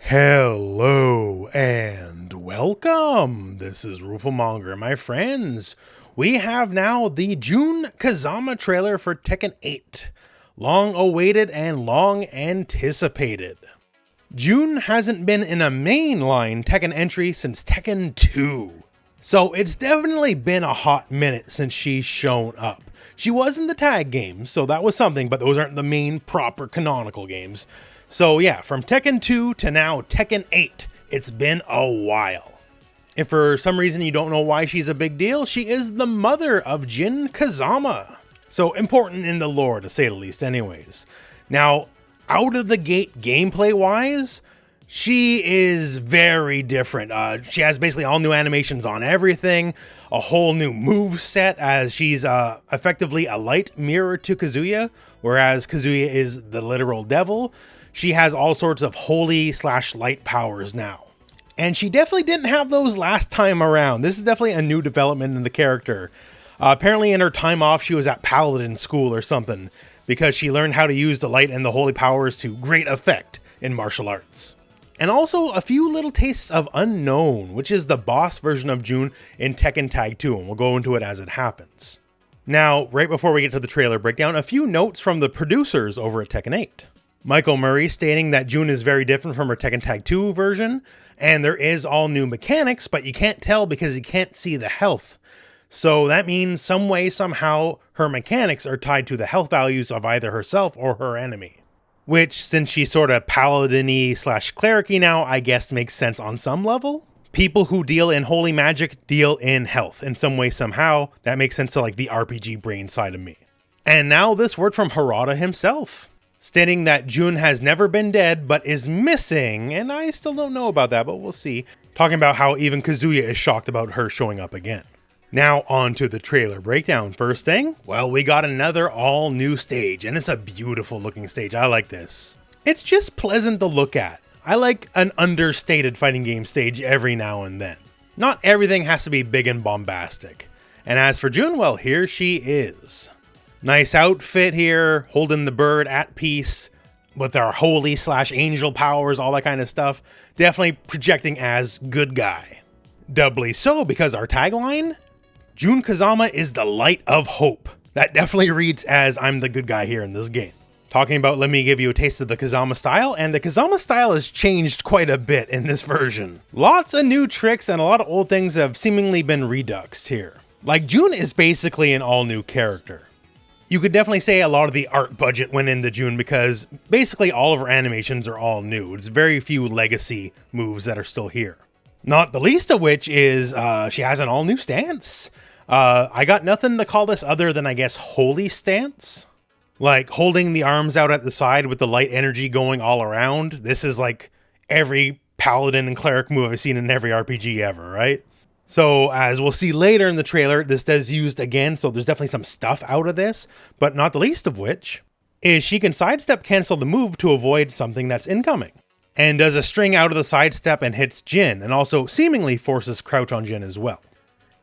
Hello and welcome. This is Rooflemonger, my friends. We have now the Jun Kazama trailer for Tekken 8. Long awaited and long anticipated. Jun hasn't been in a mainline Tekken entry since Tekken 2. So it's definitely been a hot minute since she's shown up. She was in the tag games, so that was something, but those aren't the main proper canonical games. So yeah, from Tekken 2 to now Tekken 8, it's been a while. If for some reason you don't know why she's a big deal, she is the mother of Jun Kazama. So important in the lore, to say the least anyways. Now, out of the gate gameplay wise, she is very different. She has basically all new animations on everything, a whole new move set, as she's effectively a light mirror to Kazuya, whereas Kazuya is the literal devil. She has all sorts of holy/light powers now. And she definitely didn't have those last time around. This is definitely a new development in the character. Apparently in her time off, she was at Paladin school or something, because she learned how to use the light and the holy powers to great effect in martial arts. And also a few little tastes of Unknown, which is the boss version of Jun in Tekken Tag 2, and we'll go into it as it happens. Now, right before we get to the trailer breakdown, a few notes from the producers over at Tekken 8. Michael Murray stating that Jun is very different from her Tekken Tag 2 version, and there is all new mechanics, but you can't tell because you can't see the health. So that means some way, somehow, her mechanics are tied to the health values of either herself or her enemy. Which, since she's sort of paladin-y/cleric-y now, I guess makes sense on some level. People who deal in holy magic deal in health in some way, somehow. That makes sense to like the RPG brain side of me. And now this word from Harada himself, stating that Jun has never been dead, but is missing, and I still don't know about that, but we'll see. Talking about how even Kazuya is shocked about her showing up again. Now on to the trailer breakdown. First thing, well, we got another all new stage, and it's a beautiful looking stage. I like this. It's just pleasant to look at. I like an understated fighting game stage every now and then. Not everything has to be big and bombastic. And as for Jun, well, here she is. Nice outfit here, holding the bird at peace with our holy/angel powers, all that kind of stuff. Definitely projecting as good guy. Doubly so because our tagline, Jun Kazama is the light of hope. That definitely reads as I'm the good guy here in this game. Talking about, let me give you a taste of the Kazama style, and the Kazama style has changed quite a bit in this version. Lots of new tricks and a lot of old things have seemingly been reduxed here. Like, Jun is basically an all new character. You could definitely say a lot of the art budget went into Jun because basically all of her animations are all new. It's very few legacy moves that are still here. Not the least of which is she has an all new stance. I got nothing to call this other than, I guess, holy stance. Like holding the arms out at the side with the light energy going all around. This is like every paladin and cleric move I've seen in every RPG ever, right? So as we'll see later in the trailer, this does used again, so there's definitely some stuff out of this, but not the least of which is she can sidestep cancel the move to avoid something that's incoming. And does a string out of the sidestep and hits Jin, and also seemingly forces crouch on Jin as well.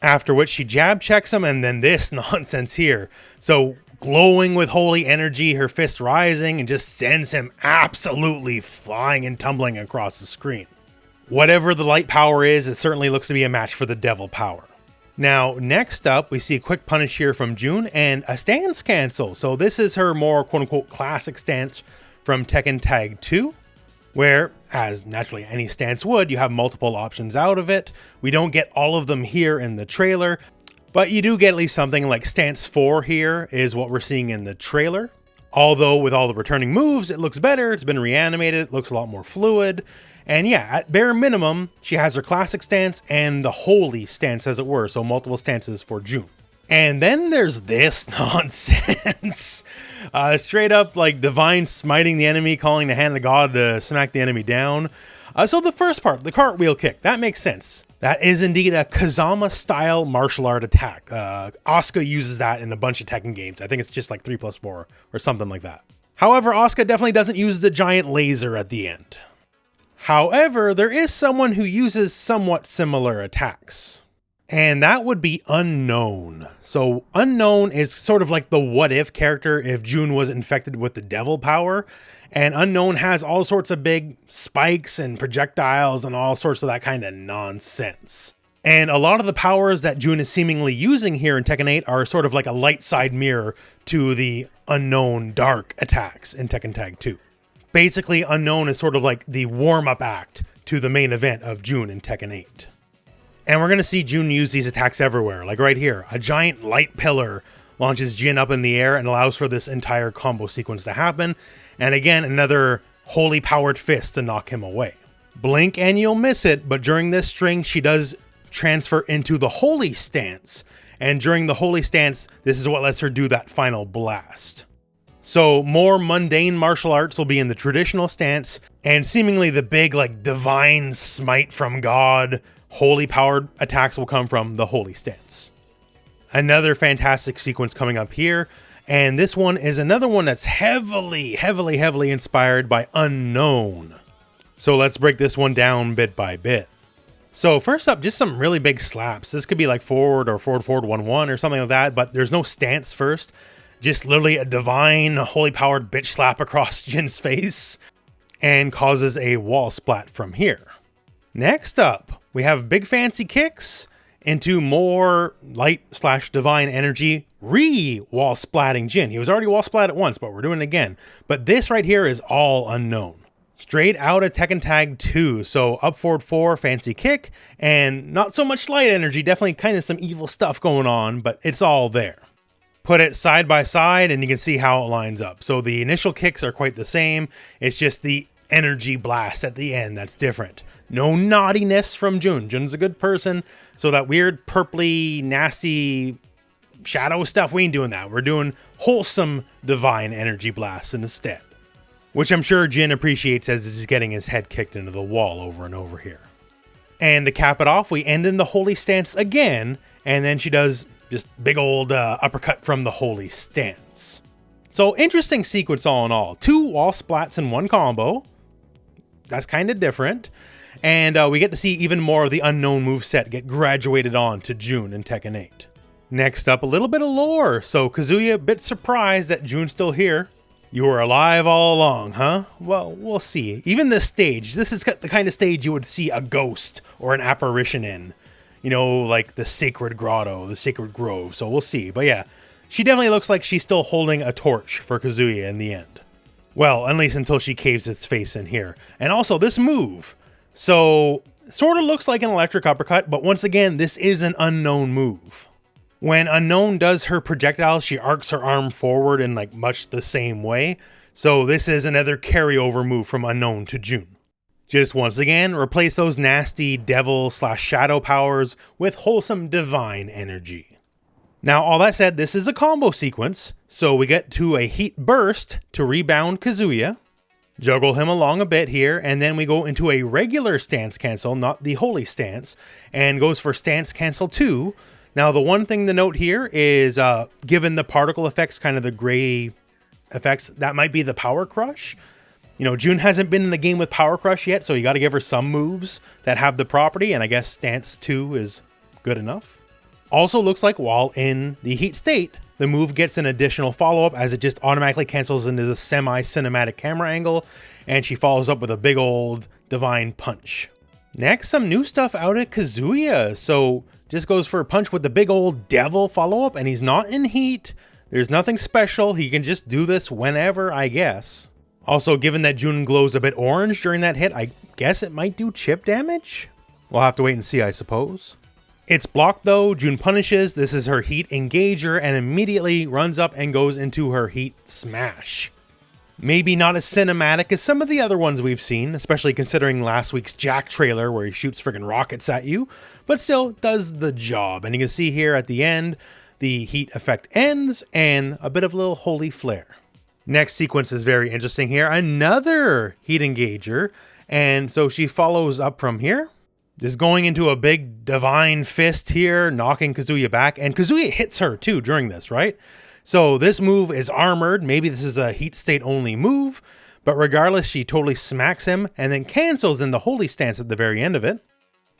After which she jab checks him, and then this nonsense here. So glowing with holy energy, her fist rising, and just sends him absolutely flying and tumbling across the screen. Whatever the light power is, it certainly looks to be a match for the devil power. Now, next up, we see a quick punish here from Jun and a stance cancel. So this is her more quote-unquote classic stance from Tekken Tag 2, where, as naturally any stance would, you have multiple options out of it. We don't get all of them here in the trailer, but you do get at least something like stance 4 here is what we're seeing in the trailer. Although with all the returning moves, it looks better, it's been reanimated, it looks a lot more fluid. And yeah, at bare minimum, she has her classic stance and the holy stance, as it were, so multiple stances for Jun. And then there's this nonsense. Straight up like divine smiting the enemy, calling the hand of God to smack the enemy down. So the first part, the cartwheel kick, that makes sense. That is indeed a Kazama-style martial art attack. Asuka uses that in a bunch of Tekken games. I think it's just like 3+4 or something like that. However, Asuka definitely doesn't use the giant laser at the end. However, there is someone who uses somewhat similar attacks. And that would be Unknown. So Unknown is sort of like the what if character if Jun was infected with the devil power. And Unknown has all sorts of big spikes and projectiles and all sorts of that kind of nonsense. And a lot of the powers that Jun is seemingly using here in Tekken 8 are sort of like a light side mirror to the Unknown dark attacks in Tekken Tag 2. Basically, Unknown is sort of like the warm-up act to the main event of Jun in Tekken 8. And we're going to see Jun use these attacks everywhere, like right here. A giant light pillar launches Jin up in the air and allows for this entire combo sequence to happen. And again, another holy powered fist to knock him away. Blink and you'll miss it, but during this string, she does transfer into the holy stance. And during the holy stance, this is what lets her do that final blast. So more mundane martial arts will be in the traditional stance, and seemingly the big like divine smite from God, holy powered attacks will come from the holy stance. Another fantastic sequence coming up here, and this one is another one that's heavily inspired by Unknown. So let's break this one down bit by bit. So first up, just some really big slaps. This could be like forward or forward 1-1 or something like that, but there's no stance first. Just literally a divine, holy powered bitch slap across Jin's face and causes a wall splat from here. Next up, we have big fancy kicks into more light/divine energy, wall splatting Jin. He was already wall splatted once, but we're doing it again. But this right here is all Unknown. Straight out of Tekken Tag 2. So up forward 4, fancy kick, and not so much light energy, definitely kind of some evil stuff going on, but it's all there. Put it side by side and you can see how it lines up. So the initial kicks are quite the same. It's just the energy blast at the end that's different. No naughtiness from Jun. Jun's a good person. So that weird purpley, nasty shadow stuff, we ain't doing that. We're doing wholesome divine energy blasts instead. Which I'm sure Jin appreciates as he's getting his head kicked into the wall over and over here. And to cap it off, we end in the holy stance again. And then she does just big old uppercut from the holy stance. So interesting sequence all in all. 2 wall splats in one combo. That's kind of different. And we get to see even more of the Unknown moveset get graduated on to Jun in Tekken 8. Next up, a little bit of lore. So Kazuya a bit surprised that Jun's still here. You were alive all along, huh? Well, we'll see. Even this stage, this is the kind of stage you would see a ghost or an apparition in. You know, like the sacred grotto, the sacred grove. So we'll see. But yeah, she definitely looks like she's still holding a torch for Kazuya in the end. Well, at least until she caves its face in here. And also this move. So, sort of looks like an electric uppercut, but once again, this is an Unknown move. When Unknown does her projectiles, she arcs her arm forward in like much the same way. So this is another carryover move from Unknown to Jun. Just once again, replace those nasty devil/shadow powers with wholesome divine energy. Now, all that said, this is a combo sequence, so we get to a heat burst to rebound Kazuya, juggle him along a bit here, and then we go into a regular stance cancel, not the holy stance, and goes for stance cancel 2. Now, the one thing to note here is, given the particle effects, kind of the gray effects, that might be the power crush. You know, Jun hasn't been in the game with power crush yet, so you got to give her some moves that have the property, and I guess stance 2 is good enough. Also looks like while in the heat state, the move gets an additional follow-up as it just automatically cancels into the semi-cinematic camera angle, and she follows up with a big old divine punch. Next, some new stuff out at Kazuya. So just goes for a punch with the big old devil follow-up, and he's not in heat. There's nothing special. He can just do this whenever, I guess. Also, given that Jun glows a bit orange during that hit, I guess it might do chip damage? We'll have to wait and see, I suppose. It's blocked though. Jun punishes. This is her heat engager and immediately runs up and goes into her heat smash. Maybe not as cinematic as some of the other ones we've seen, especially considering last week's Jack trailer where he shoots friggin' rockets at you, but still does the job. And you can see here at the end, the heat effect ends and a bit of a little holy flare. Next sequence is very interesting here. Another heat engager. And so she follows up from here. Just going into a big divine fist here, knocking Kazuya back. And Kazuya hits her too during this, right? So this move is armored. Maybe this is a heat state only move. But regardless, she totally smacks him and then cancels in the holy stance at the very end of it.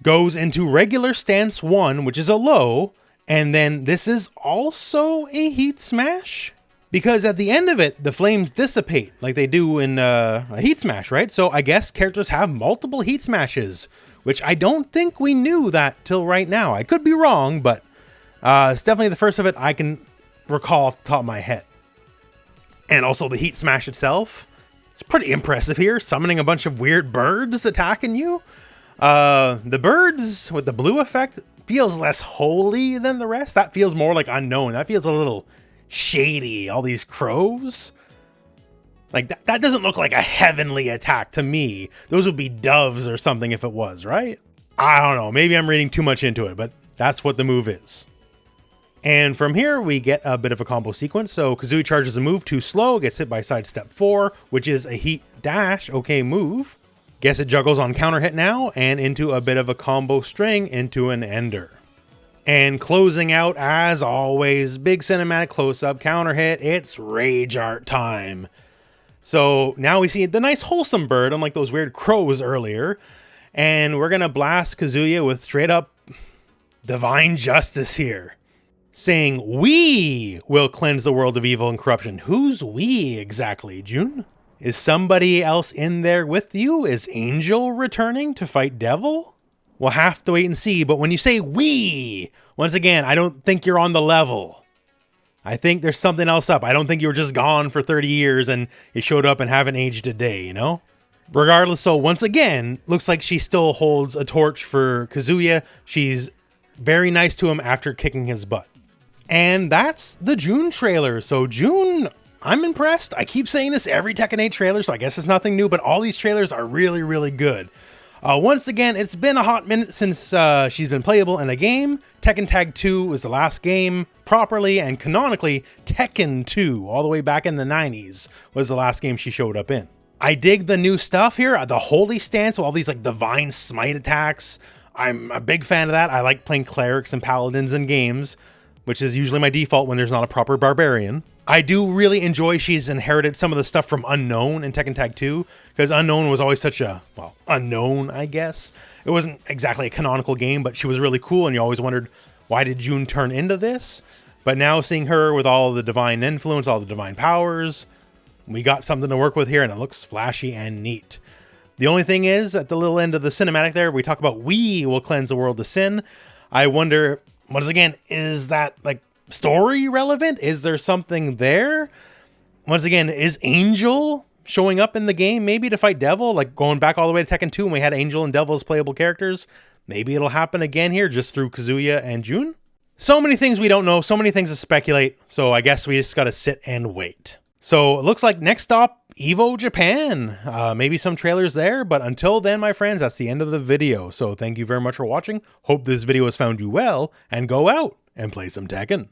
Goes into regular stance 1, which is a low. And then this is also a heat smash. Because at the end of it, the flames dissipate like they do in a heat smash, right? So I guess characters have multiple heat smashes, which I don't think we knew that till right now. I could be wrong, but it's definitely the first of it I can recall off the top of my head. And also the heat smash itself, it's pretty impressive here, summoning a bunch of weird birds attacking you. The birds with the blue effect feels less holy than the rest. That feels more like unknown. That feels a little shady. All these crows. Like that doesn't look like a heavenly attack to me. Those would be doves or something if it was, right? I don't know. Maybe I'm reading too much into it, but that's what the move is. And from here, we get a bit of a combo sequence. So Kazuya charges a move too slow, gets hit by sidestep 4, which is a heat dash. Okay, move. Guess it juggles on counter hit now and into a bit of a combo string into an ender. And closing out, as always, big cinematic close-up counter hit. It's rage art time. So now we see the nice wholesome bird, unlike those weird crows earlier. And we're going to blast Kazuya with straight up divine justice here. Saying, we will cleanse the world of evil and corruption. Who's we exactly, Jun? Is somebody else in there with you? Is Angel returning to fight Devil? We'll have to wait and see. But when you say we, once again, I don't think you're on the level. I think there's something else up. I don't think you were just gone for 30 years and you showed up and haven't aged a day, you know? Regardless, so once again, looks like she still holds a torch for Kazuya. She's very nice to him after kicking his butt. And that's the Jun trailer. So Jun, I'm impressed. I keep saying this every Tekken 8 trailer, so I guess it's nothing new, but all these trailers are really, really good. Once again, it's been a hot minute since she's been playable in a game. Tekken Tag 2 was the last game properly and canonically. Tekken 2, all the way back in the 90s, was the last game she showed up in. I dig the new stuff here. The holy stance with all these like divine smite attacks. I'm a big fan of that. I like playing clerics and paladins in games, which is usually my default when there's not a proper barbarian. I do really enjoy she's inherited some of the stuff from Unknown in Tekken Tag 2, because Unknown was always such a, well, unknown, I guess. It wasn't exactly a canonical game, but she was really cool, and you always wondered, why did Jun turn into this? But now seeing her with all the divine influence, all the divine powers, we got something to work with here, and it looks flashy and neat. The only thing is, at the little end of the cinematic there, we talk about we will cleanse the world of sin. I wonder, once again, is that like story relevant? Is there something there? Once again, is Angel showing up in the game maybe to fight Devil? Like going back all the way to Tekken 2 when we had Angel and Devil as playable characters. Maybe it'll happen again here just through Kazuya and Jun. So many things we don't know, so many things to speculate. So I guess we just got to sit and wait. So it looks like next stop, Evo Japan. Maybe some trailers there, but until then, my friends, that's the end of the video. So thank you very much for watching. Hope this video has found you well, and go out and play some Tekken.